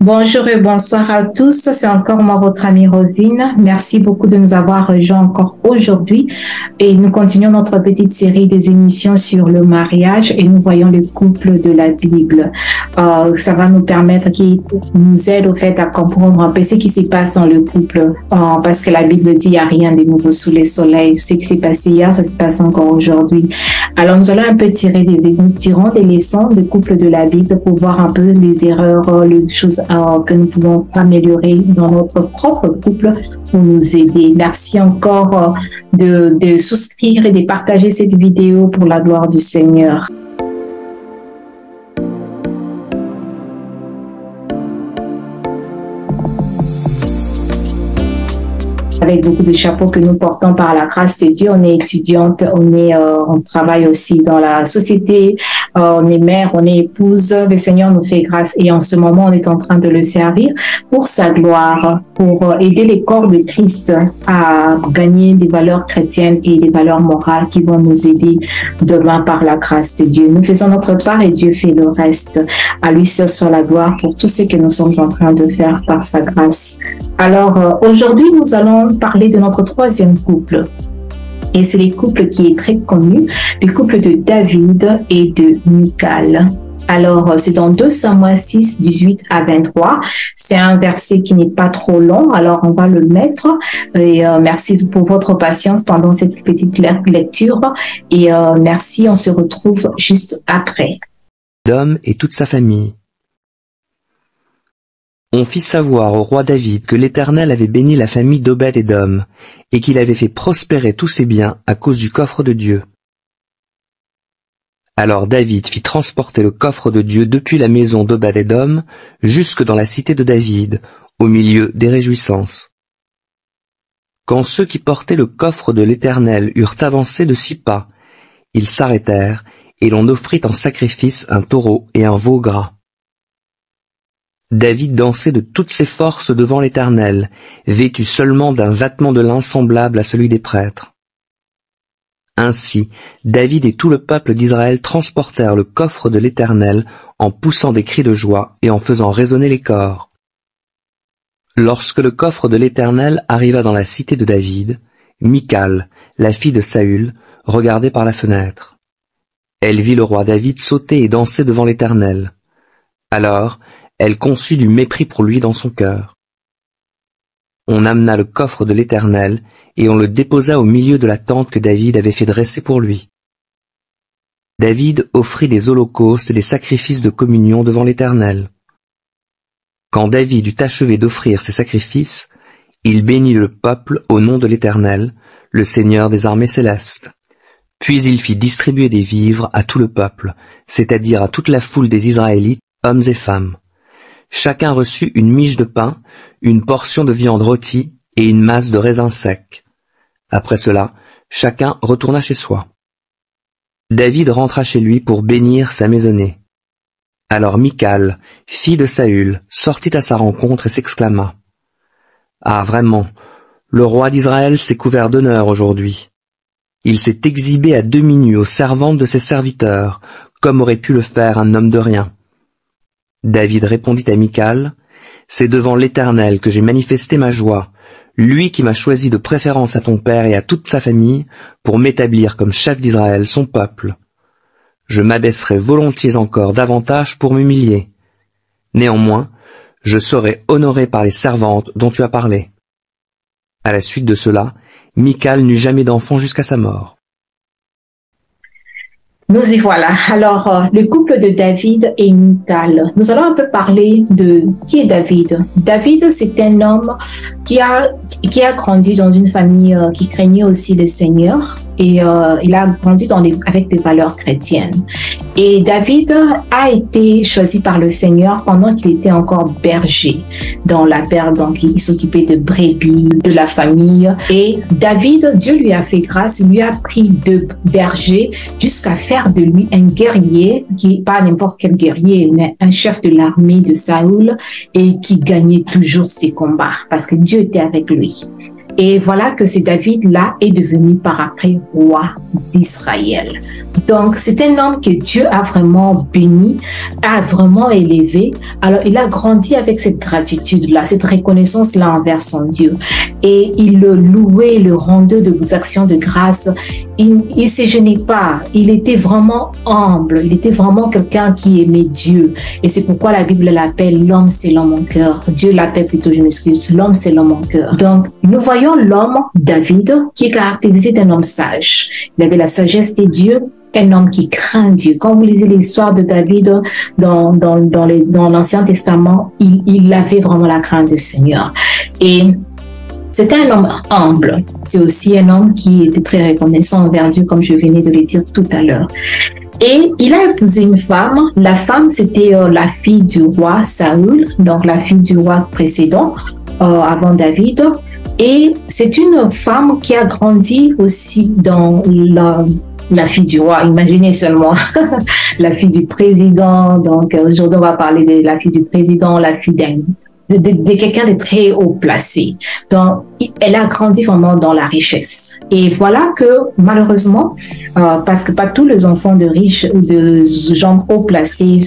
Bonjour et bonsoir à tous. C'est encore moi, votre amie Rosine. Merci beaucoup de nous avoir rejoints encore aujourd'hui. Et nous continuons notre petite série des émissions sur le mariage et nous voyons le couple de la Bible. Ça va nous permettre, qui nous aide au fait à comprendre un peu ce qui se passe dans le couple. Parce que la Bible dit qu'il n'y a rien de nouveau sous le soleil. Ce qui s'est passé hier, ça se passe encore aujourd'hui. Alors nous allons un peu nous tirons des leçons de couple de la Bible pour voir un peu les erreurs, les choses que nous pouvons améliorer dans notre propre couple pour nous aider. Merci encore de souscrire et de partager cette vidéo pour la gloire du Seigneur. Avec beaucoup de chapeaux que nous portons par la grâce de Dieu. On est étudiante, on travaille aussi dans la société, on est mère, on est épouse. Le Seigneur nous fait grâce et en ce moment, on est en train de le servir pour sa gloire, pour aider les corps de Christ à gagner des valeurs chrétiennes et des valeurs morales qui vont nous aider demain par la grâce de Dieu. Nous faisons notre part et Dieu fait le reste. À lui seul soit la gloire pour tout ce que nous sommes en train de faire par sa grâce. Alors, aujourd'hui, nous allons parler de notre troisième couple. Et c'est le couple qui est très connu, le couple de David et de Michal. Alors, c'est dans 2 Samuel 6, 18 à 23. C'est un verset qui n'est pas trop long, alors on va le mettre. Et merci pour votre patience pendant cette petite lecture. Et merci, on se retrouve juste après. D'homme et toute sa famille. On fit savoir au roi David que l'Éternel avait béni la famille d'Obed-Édom, et qu'il avait fait prospérer tous ses biens à cause du coffre de Dieu. Alors David fit transporter le coffre de Dieu depuis la maison d'Obed-Édom jusque dans la cité de David, au milieu des réjouissances. Quand ceux qui portaient le coffre de l'Éternel eurent avancé de 6 pas, ils s'arrêtèrent, et l'on offrit en sacrifice un taureau et un veau gras. David dansait de toutes ses forces devant l'Éternel, vêtu seulement d'un vêtement de lin semblable à celui des prêtres. Ainsi, David et tout le peuple d'Israël transportèrent le coffre de l'Éternel en poussant des cris de joie et en faisant résonner les cors. Lorsque le coffre de l'Éternel arriva dans la cité de David, Michal, la fille de Saül, regardait par la fenêtre. Elle vit le roi David sauter et danser devant l'Éternel. Alors, elle conçut du mépris pour lui dans son cœur. On amena le coffre de l'Éternel, et on le déposa au milieu de la tente que David avait fait dresser pour lui. David offrit des holocaustes et des sacrifices de communion devant l'Éternel. Quand David eut achevé d'offrir ses sacrifices, il bénit le peuple au nom de l'Éternel, le Seigneur des armées célestes. Puis il fit distribuer des vivres à tout le peuple, c'est-à-dire à toute la foule des Israélites, hommes et femmes. Chacun reçut une miche de pain, une portion de viande rôtie et une masse de raisins secs. Après cela, chacun retourna chez soi. David rentra chez lui pour bénir sa maisonnée. Alors Michal, fille de Saül, sortit à sa rencontre et s'exclama : « Ah, vraiment, le roi d'Israël s'est couvert d'honneur aujourd'hui. Il s'est exhibé à demi nu aux servantes de ses serviteurs, comme aurait pu le faire un homme de rien. » David répondit à Michal : « C'est devant l'Éternel que j'ai manifesté ma joie, lui qui m'a choisi de préférence à ton père et à toute sa famille, pour m'établir comme chef d'Israël, son peuple. Je m'abaisserai volontiers encore davantage pour m'humilier. Néanmoins, je serai honoré par les servantes dont tu as parlé. » À la suite de cela, Michal n'eut jamais d'enfant jusqu'à sa mort. Nous y voilà. Alors, le couple de David et Michal. Nous allons un peu parler de qui est David. David, c'est un homme qui a grandi dans une famille qui craignait aussi le Seigneur. Et il a grandi avec des valeurs chrétiennes. Et David a été choisi par le Seigneur pendant qu'il était encore berger dans la berge. Donc, il s'occupait de brebis, de la famille. Et David, Dieu lui a fait grâce, il lui a pris de berger jusqu'à faire de lui un guerrier, qui pas n'importe quel guerrier, mais un chef de l'armée de Saül et qui gagnait toujours ses combats parce que Dieu était avec lui. Et voilà que ce David-là est devenu par après roi d'Israël. Donc, c'est un homme que Dieu a vraiment béni, a vraiment élevé. Alors, il a grandi avec cette gratitude-là, cette reconnaissance-là envers son Dieu. Et il le louait, le rendait de vos actions de grâce. Il ne se gênait pas. Il était vraiment humble. Il était vraiment quelqu'un qui aimait Dieu. Et c'est pourquoi la Bible l'appelle l'homme selon mon cœur. Dieu l'appelle plutôt, je m'excuse, l'homme selon mon cœur. Donc, nous voyons l'homme David qui est caractérisé d'un homme sage. Il avait la sagesse de Dieu. Un homme qui craint Dieu. Quand vous lisez l'histoire de David dans l'Ancien Testament, il avait vraiment la crainte du Seigneur. Et c'était un homme humble. C'est aussi un homme qui était très reconnaissant envers Dieu, comme je venais de le dire tout à l'heure. Et il a épousé une femme. La femme, c'était la fille du roi Saül, donc la fille du roi précédent, avant David. Et c'est une femme qui a grandi aussi dans la fille du roi, imaginez seulement, la fille du président. Donc aujourd'hui, on va parler de la fille du président, la fille de quelqu'un de très haut placé. Donc, elle a grandi vraiment dans la richesse. Et voilà que malheureusement, parce que pas tous les enfants de riches ou de gens haut placés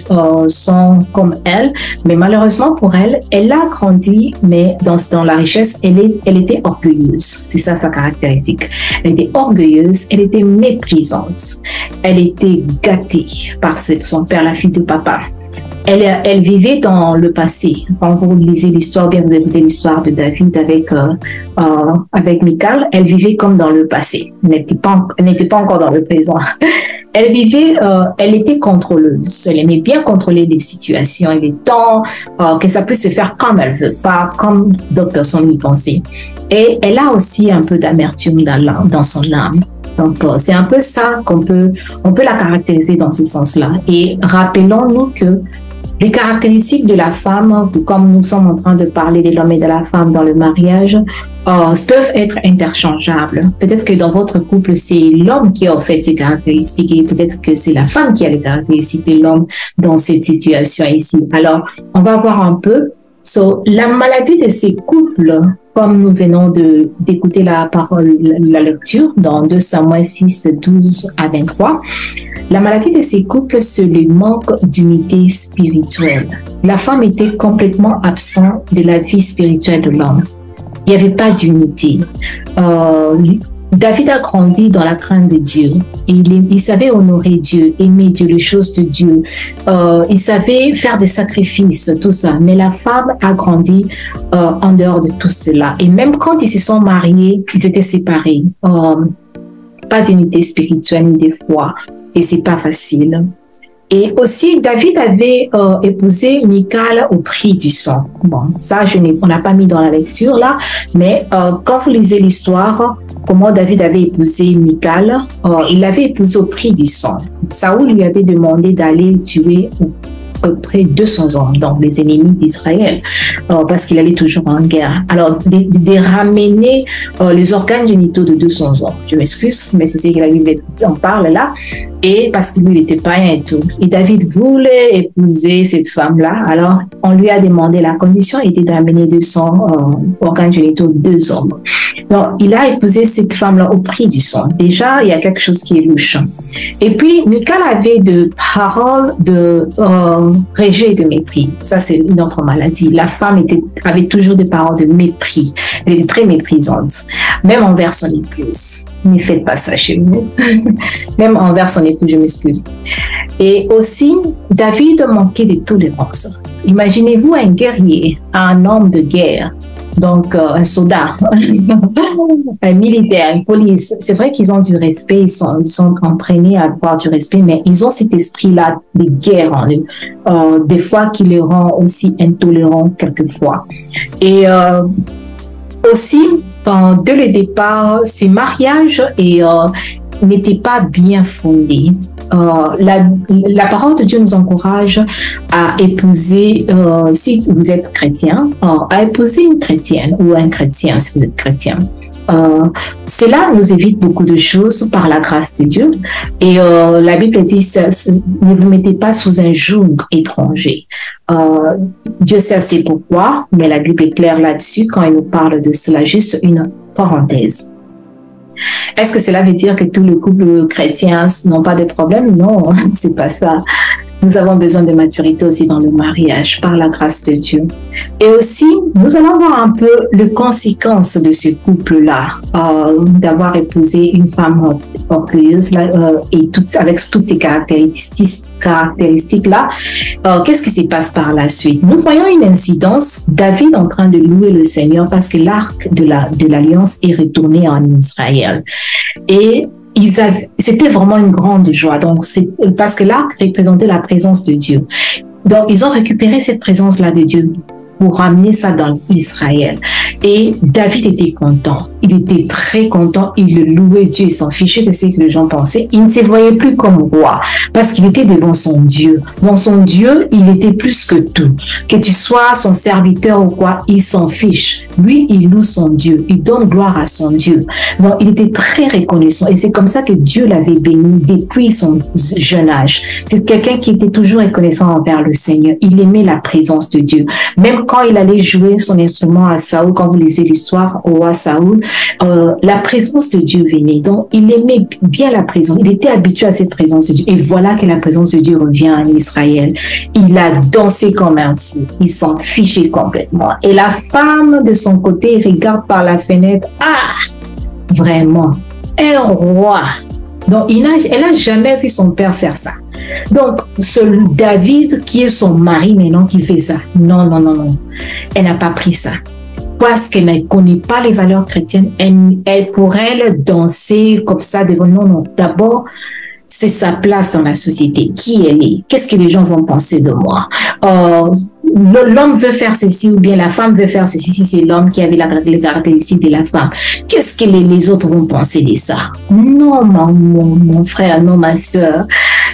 sont comme elle, mais malheureusement pour elle, elle a grandi, mais dans la richesse, elle était orgueilleuse. C'est ça sa caractéristique. Elle était orgueilleuse, elle était méprisante, elle était gâtée par son père, la fille de papa. Elle vivait dans le passé. Quand vous lisez l'histoire, bien vous écoutez l'histoire de David avec Michal, elle vivait comme dans le passé. Elle n'était pas encore dans le présent. Elle était contrôleuse. Elle aimait bien contrôler les situations et les temps, que ça puisse se faire comme elle veut, pas comme d'autres personnes y pensaient. Et elle a aussi un peu d'amertume dans son âme. Donc, c'est un peu ça on peut la caractériser dans ce sens-là. Et rappelons-nous que les caractéristiques de la femme, comme nous sommes en train de parler de l'homme et de la femme dans le mariage, peuvent être interchangeables. Peut-être que dans votre couple, c'est l'homme qui a en fait ces caractéristiques et peut-être que c'est la femme qui a les caractéristiques de l'homme dans cette situation ici. Alors, on va voir un peu. La maladie de ces couples, comme nous venons d'écouter la lecture dans 2 Samuel 6, 12 à 23, la maladie de ces couples, c'est le manque d'unité spirituelle. La femme était complètement absente de la vie spirituelle de l'homme. Il n'y avait pas d'unité. David a grandi dans la crainte de Dieu. Il savait honorer Dieu, aimer Dieu, les choses de Dieu. Il savait faire des sacrifices, tout ça. Mais la femme a grandi en dehors de tout cela. Et même quand ils se sont mariés, ils étaient séparés. Pas d'unité spirituelle ni de foi. Et c'est pas facile. Et aussi, David avait épousé Michal au prix du sang. Bon, ça, on n'a pas mis dans la lecture là, mais quand vous lisez l'histoire, comment David avait épousé Michal, il l'avait épousé au prix du sang. Saül lui avait demandé d'aller tuer à peu près 200 hommes, donc les ennemis d'Israël, parce qu'il allait toujours en guerre. Alors, de ramener les organes génitaux de 200 hommes. Je m'excuse, mais c'est ce que la Bible en parle là. Et parce que lui, il était païen et tout. Et David voulait épouser cette femme-là. Alors, on lui a demandé, la condition était d'amener 200 organes génitaux de 2 hommes. Donc, il a épousé cette femme-là au prix du sang. Déjà, il y a quelque chose qui est louche. Et puis, Michal avait de paroles de rejet et de mépris. Ça, c'est une autre maladie. La femme avait toujours des paroles de mépris. Elle était très méprisante. Même envers son épouse. Ne faites pas ça chez vous. Même envers son épouse, je m'excuse. Et aussi, David manquait de tolérance. Imaginez-vous un guerrier, un homme de guerre, donc un soldat, un militaire, une police. C'est vrai qu'ils ont du respect, ils sont entraînés à avoir du respect, mais ils ont cet esprit-là de guerre en eux, des fois qui les rend aussi intolérants quelquefois. Et aussi, dès le départ, ces mariages n'étaient pas bien fondés. La parole de Dieu nous encourage à épouser, si vous êtes chrétien, à épouser une chrétienne ou un chrétien si vous êtes chrétien. Cela nous évite beaucoup de choses par la grâce de Dieu. Et la Bible dit, ne vous mettez pas sous un joug étranger. Dieu sait assez pourquoi, mais la Bible est claire là-dessus quand il nous parle de cela. Juste une parenthèse. Est-ce que cela veut dire que tous les couples chrétiens n'ont pas de problèmes? Non, c'est pas ça. Nous avons besoin de maturité aussi dans le mariage, par la grâce de Dieu. Et aussi, nous allons voir un peu les conséquences de ce couple-là, d'avoir épousé une femme orgueilleuse et avec toutes ces caractéristiques-là. Qu'est-ce qui se passe par la suite? Nous voyons une incidence, David en train de louer le Seigneur parce que l'arc de l'alliance est retourné en Israël. Et c'était vraiment une grande joie. Donc, c'est parce que l'arc représentait la présence de Dieu. Donc, ils ont récupéré cette présence-là de Dieu pour ramener ça dans Israël. Et David était content. Il était très content. Il le louait Dieu. Il s'en fichait de ce que les gens pensaient. Il ne se voyait plus comme roi parce qu'il était devant son Dieu. Dans son Dieu, il était plus que tout. Que tu sois son serviteur ou quoi, il s'en fiche. Lui, il loue son Dieu. Il donne gloire à son Dieu. Donc, il était très reconnaissant. Et c'est comme ça que Dieu l'avait béni depuis son jeune âge. C'est quelqu'un qui était toujours reconnaissant envers le Seigneur. Il aimait la présence de Dieu. Même quand il allait jouer son instrument à Saoul, quand vous lisez l'histoire au roi Saoul, la présence de Dieu venait. Donc, il aimait bien la présence. Il était habitué à cette présence de Dieu. Et voilà que la présence de Dieu revient en Israël. Il a dansé comme un fou. Il s'en fichait complètement. Et la femme, de son côté, regarde par la fenêtre. Ah! Vraiment, un roi. Donc, elle n'a jamais vu son père faire ça. Donc, ce David, qui est son mari maintenant, qui fait ça. Non, non, non, non. Elle n'a pas pris ça. Parce qu'elle ne connaît pas les valeurs chrétiennes. Elle pourrait danser comme ça devant. Non, non. D'abord, c'est sa place dans la société. Qui elle est? Qu'est-ce que les gens vont penser de moi? L'homme veut faire ceci ou bien la femme veut faire ceci si c'est l'homme qui avait les caractéristiques de la femme. Qu'est-ce que les autres vont penser de ça? Non, mon frère, non, ma soeur.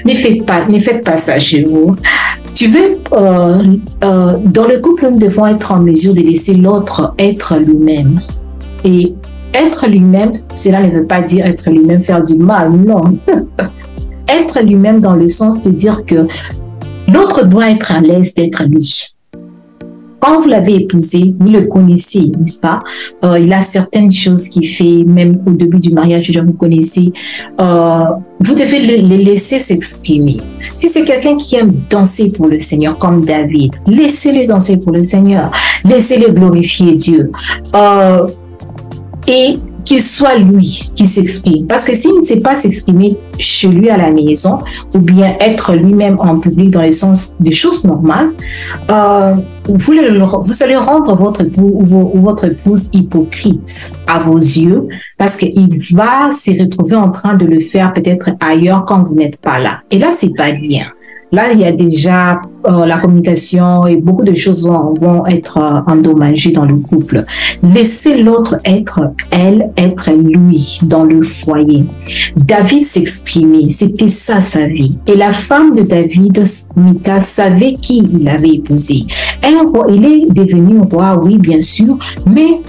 Ne faites pas ça chez vous. Tu veux, dans le couple, nous devons être en mesure de laisser l'autre être lui-même. Et être lui-même, cela ne veut pas dire être lui-même, faire du mal, non. Être lui-même dans le sens de dire que l'autre doit être à l'aise d'être lui. Quand vous l'avez épousé, vous le connaissez, n'est-ce pas? Il a certaines choses qu'il fait, même au début du mariage, déjà vous connaissez. Vous devez le laisser s'exprimer. Si c'est quelqu'un qui aime danser pour le Seigneur, comme David, laissez-le danser pour le Seigneur. Laissez-le glorifier Dieu. Et qu'il soit lui qui s'exprime. Parce que s'il ne sait pas s'exprimer chez lui à la maison, ou bien être lui-même en public dans le sens des choses normales, vous allez rendre votre époux ou votre épouse hypocrite à vos yeux, parce qu'il va se retrouver en train de le faire peut-être ailleurs quand vous n'êtes pas là. Et là, c'est pas bien. Là, il y a déjà la communication et beaucoup de choses vont être endommagées dans le couple. Laissez l'autre être elle, être lui dans le foyer. David s'exprimait, c'était ça sa vie. Et la femme de David, Michal, savait qui il avait épousé. Un roi, il est devenu roi, oui, bien sûr, mais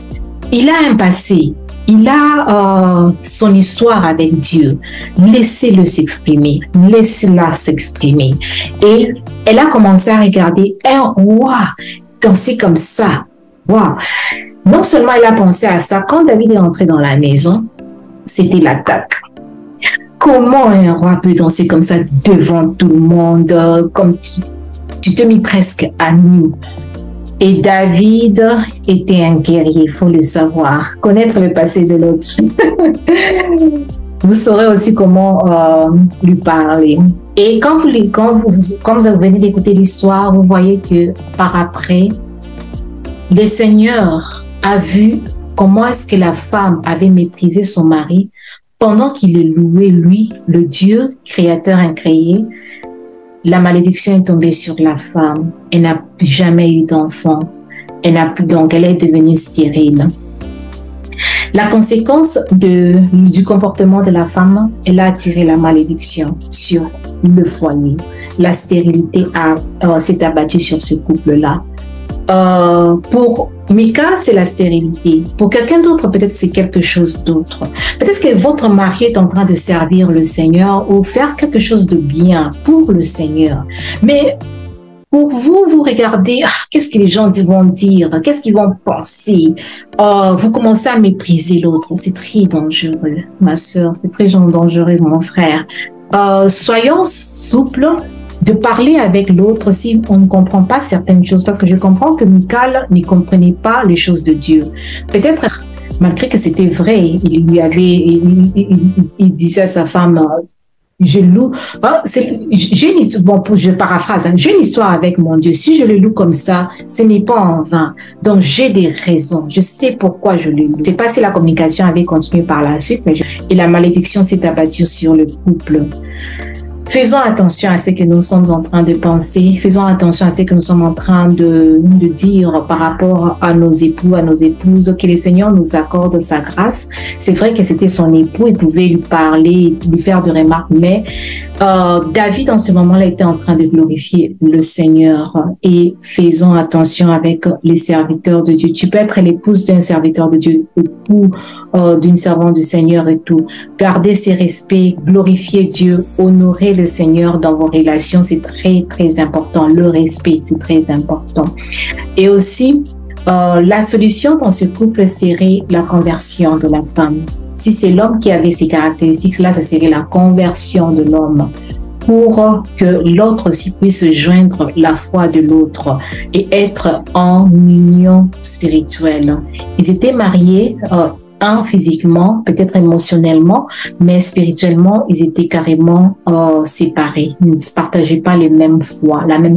il a un passé. Il a son histoire avec Dieu. Laissez-le s'exprimer. Laissez-la s'exprimer. Et elle a commencé à regarder un roi danser comme ça. Wow. Non seulement elle a pensé à ça, quand David est entré dans la maison, c'était l'attaque. Comment un roi peut danser comme ça devant tout le monde, comme tu te mis presque à nu? Et David était un guerrier, il faut le savoir. Connaître le passé de l'autre. Vous saurez aussi comment lui parler. Et quand vous venez d'écouter l'histoire, vous voyez que par après, le Seigneur a vu comment est-ce que la femme avait méprisé son mari pendant qu'il le louait, lui, le Dieu créateur incréé. La malédiction est tombée sur la femme. Elle n'a jamais eu d'enfant. Donc, elle est devenue stérile. La conséquence du comportement de la femme, elle a attiré la malédiction sur le foyer. La stérilité s'est abattue sur ce couple-là. Pour Mika, c'est la stérilité. Pour quelqu'un d'autre, peut-être c'est quelque chose d'autre. Peut-être que votre mari est en train de servir le Seigneur ou faire quelque chose de bien pour le Seigneur. Mais pour vous, vous regardez, qu'est-ce que les gens vont dire, qu'est-ce qu'ils vont penser. Vous commencez à mépriser l'autre. C'est très dangereux, ma sœur, c'est très dangereux, mon frère. Soyons souples de parler avec l'autre si on ne comprend pas certaines choses, parce que je comprends que Michal ne comprenait pas les choses de Dieu. Peut-être, malgré que c'était vrai, il disait à sa femme, je loue, je paraphrase, j'ai une histoire avec mon Dieu. Si je le loue comme ça, ce n'est pas en vain. Donc, j'ai des raisons. Je sais pourquoi je le loue. Je ne sais pas si la communication avait continué par la suite, et la malédiction s'est abattue sur le couple. Faisons attention à ce que nous sommes en train de penser. Faisons attention à ce que nous sommes en train de dire par rapport à nos époux, à nos épouses. Que le Seigneur nous accorde sa grâce. C'est vrai que c'était son époux, il pouvait lui parler, lui faire des remarques, mais David, en ce moment-là, était en train de glorifier le Seigneur. Et faisons attention avec les serviteurs de Dieu. Tu peux être l'épouse d'un serviteur de Dieu, l'époux d'une servante du Seigneur et tout. Gardez ses respects, glorifiez Dieu, honorez le Seigneur dans vos relations. C'est très, très important. Le respect, c'est très important. Et aussi, la solution dans ce couple serait la conversion de la femme. Si c'est l'homme qui avait ces caractéristiques-là, ça serait la conversion de l'homme pour que l'autre aussi puisse joindre la foi de l'autre et être en union spirituelle. Ils étaient mariés, physiquement, peut-être émotionnellement, mais spirituellement, ils étaient carrément séparés. Ils ne partageaient pas la même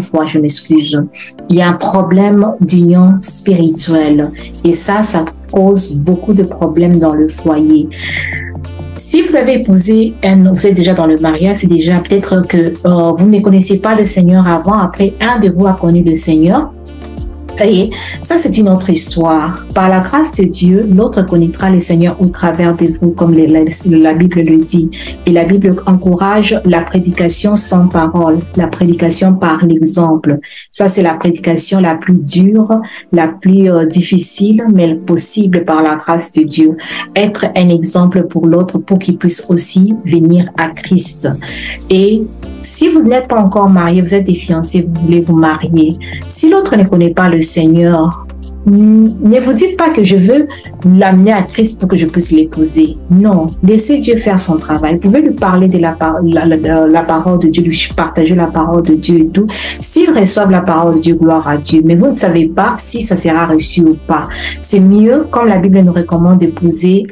foi, je m'excuse. Il y a un problème d'union spirituelle et ça cause beaucoup de problèmes dans le foyer. Si vous avez épousé vous êtes déjà dans le mariage, c'est déjà peut-être que vous ne connaissez pas le Seigneur avant, après un de vous a connu le Seigneur. Et ça, c'est une autre histoire. Par la grâce de Dieu, l'autre connaîtra le Seigneur au travers de vous, comme la Bible le dit. Et la Bible encourage la prédication sans parole, la prédication par l'exemple. Ça, c'est la prédication la plus dure, la plus difficile, mais possible par la grâce de Dieu. Être un exemple pour l'autre pour qu'il puisse aussi venir à Christ. Et si vous n'êtes pas encore marié, vous êtes des fiancés, vous voulez vous marier. Si l'autre ne connaît pas le Seigneur, ne vous dites pas que je veux l'amener à Christ pour que je puisse l'épouser. Non, laissez Dieu faire son travail. Vous pouvez lui parler de la parole de Dieu, lui partager la parole de Dieu et tout. S'ils reçoivent la parole de Dieu, gloire à Dieu. Mais vous ne savez pas si ça sera reçu ou pas. C'est mieux, comme la Bible nous recommande, d'épouser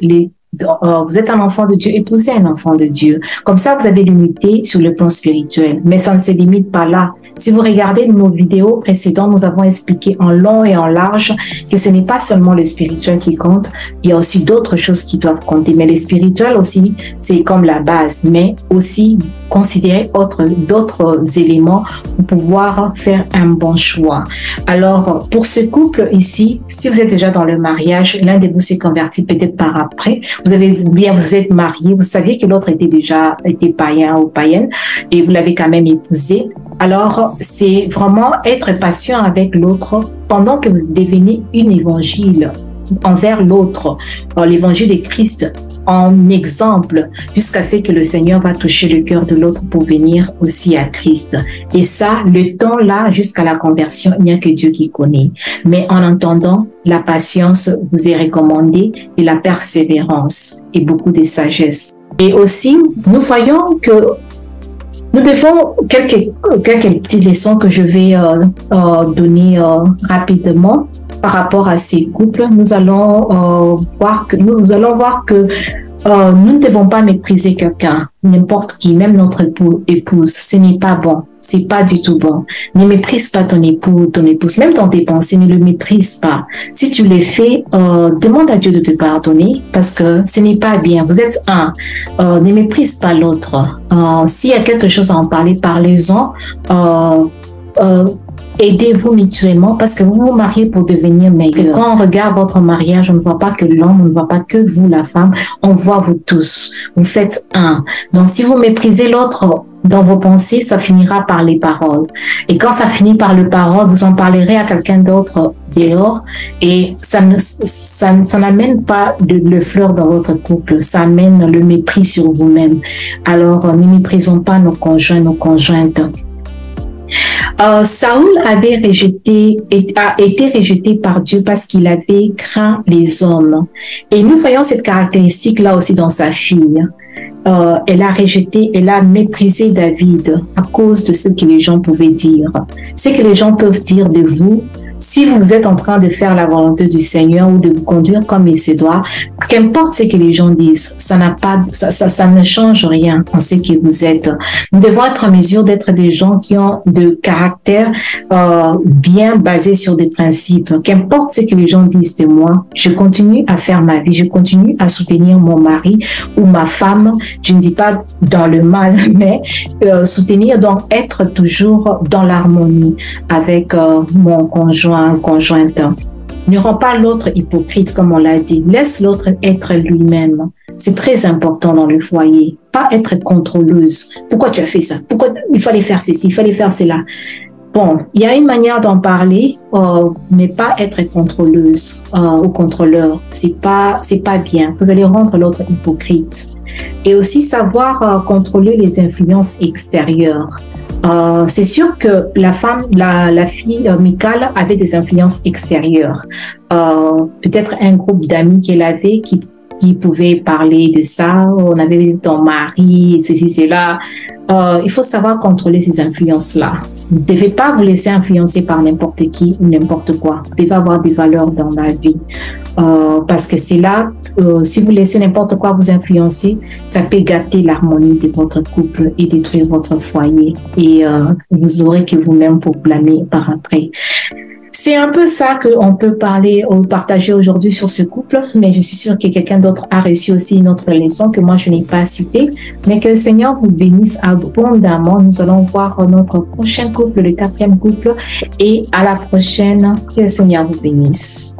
vous êtes un enfant de Dieu, épousez un enfant de Dieu. Comme ça, vous avez l'unité sur le plan spirituel. Mais ça ne se limite pas là. Si vous regardez nos vidéos précédentes, nous avons expliqué en long et en large que ce n'est pas seulement le spirituel qui compte, il y a aussi d'autres choses qui doivent compter. Mais le spirituel aussi, c'est comme la base, mais aussi considérer d'autres éléments pour pouvoir faire un bon choix. Alors, pour ce couple ici, si vous êtes déjà dans le mariage, l'un de vous s'est converti peut-être par après, vous êtes marié, vous saviez que l'autre était païen ou païenne et vous l'avez quand même épousé. Alors, c'est vraiment être patient avec l'autre pendant que vous devenez une évangile envers l'autre, l'évangile de Christ en exemple, jusqu'à ce que le Seigneur va toucher le cœur de l'autre pour venir aussi à Christ. Et ça, le temps là, jusqu'à la conversion, il n'y a que Dieu qui connaît. Mais en entendant, la patience vous est recommandée et la persévérance et beaucoup de sagesse. Et aussi, nous voyons que nous devons quelques petites leçons que je vais donner rapidement par rapport à ces couples. Nous allons voir que nous ne devons pas mépriser quelqu'un, n'importe qui, même notre épouse. Ce n'est pas bon, c'est pas du tout bon. Ne méprise pas ton époux, ton épouse, même dans tes pensées, ne le méprise pas. Si tu le fais, demande à Dieu de te pardonner parce que ce n'est pas bien. Vous êtes un. Ne méprise pas l'autre. S'il y a quelque chose à en parler, parlez-en. Aidez-vous mutuellement parce que vous vous mariez pour devenir meilleur. Quand on regarde votre mariage, on ne voit pas que l'homme, on ne voit pas que vous, la femme, on voit vous tous. Vous faites un. Donc, si vous méprisez l'autre dans vos pensées, ça finira par les paroles. Et quand ça finit par les paroles, vous en parlerez à quelqu'un d'autre dehors et ça n'amène pas le fleur dans votre couple, ça amène le mépris sur vous-même. Alors, ne méprisons pas nos conjoints, nos conjointes. Saül a été rejeté par Dieu parce qu'il avait craint les hommes. Et nous voyons cette caractéristique-là aussi dans sa fille. Elle a rejeté, elle a méprisé David à cause de ce que les gens pouvaient dire. Ce que les gens peuvent dire de vous, si vous êtes en train de faire la volonté du Seigneur ou de vous conduire comme il se doit, qu'importe ce que les gens disent, ça ne change rien en ce que vous êtes. Nous devons être en mesure d'être des gens qui ont de caractère bien basé sur des principes. Qu'importe ce que les gens disent de moi, je continue à faire ma vie, je continue à soutenir mon mari ou ma femme. Je ne dis pas dans le mal, mais soutenir, donc être toujours dans l'harmonie avec mon conjointe. Ne rends pas l'autre hypocrite, comme on l'a dit. Laisse l'autre être lui-même. C'est très important dans le foyer. Pas être contrôleuse. Pourquoi tu as fait ça? Pourquoi il fallait faire ceci? Il fallait faire cela? Bon, il y a une manière d'en parler, mais pas être contrôleuse ou contrôleur. C'est pas bien. Vous allez rendre l'autre hypocrite. Et aussi savoir contrôler les influences extérieures. C'est sûr que la fille Michal avait des influences extérieures. Peut-être un groupe d'amis qu'elle avait qui pouvaient parler de ça. On avait vu ton mari, ceci, cela. Il faut savoir contrôler ces influences-là. Vous ne devez pas vous laisser influencer par n'importe qui ou n'importe quoi. Vous devez avoir des valeurs dans la vie. Parce que c'est là, si vous laissez n'importe quoi vous influencer, ça peut gâter l'harmonie de votre couple et détruire votre foyer. Et vous aurez que vous-même pour blâmer par après. C'est un peu ça qu'on peut parler ou partager aujourd'hui sur ce couple, mais je suis sûre que quelqu'un d'autre a reçu aussi une autre leçon que moi je n'ai pas citée, mais que le Seigneur vous bénisse abondamment. Nous allons voir notre prochain couple, le 4e couple, et à la prochaine. Que le Seigneur vous bénisse.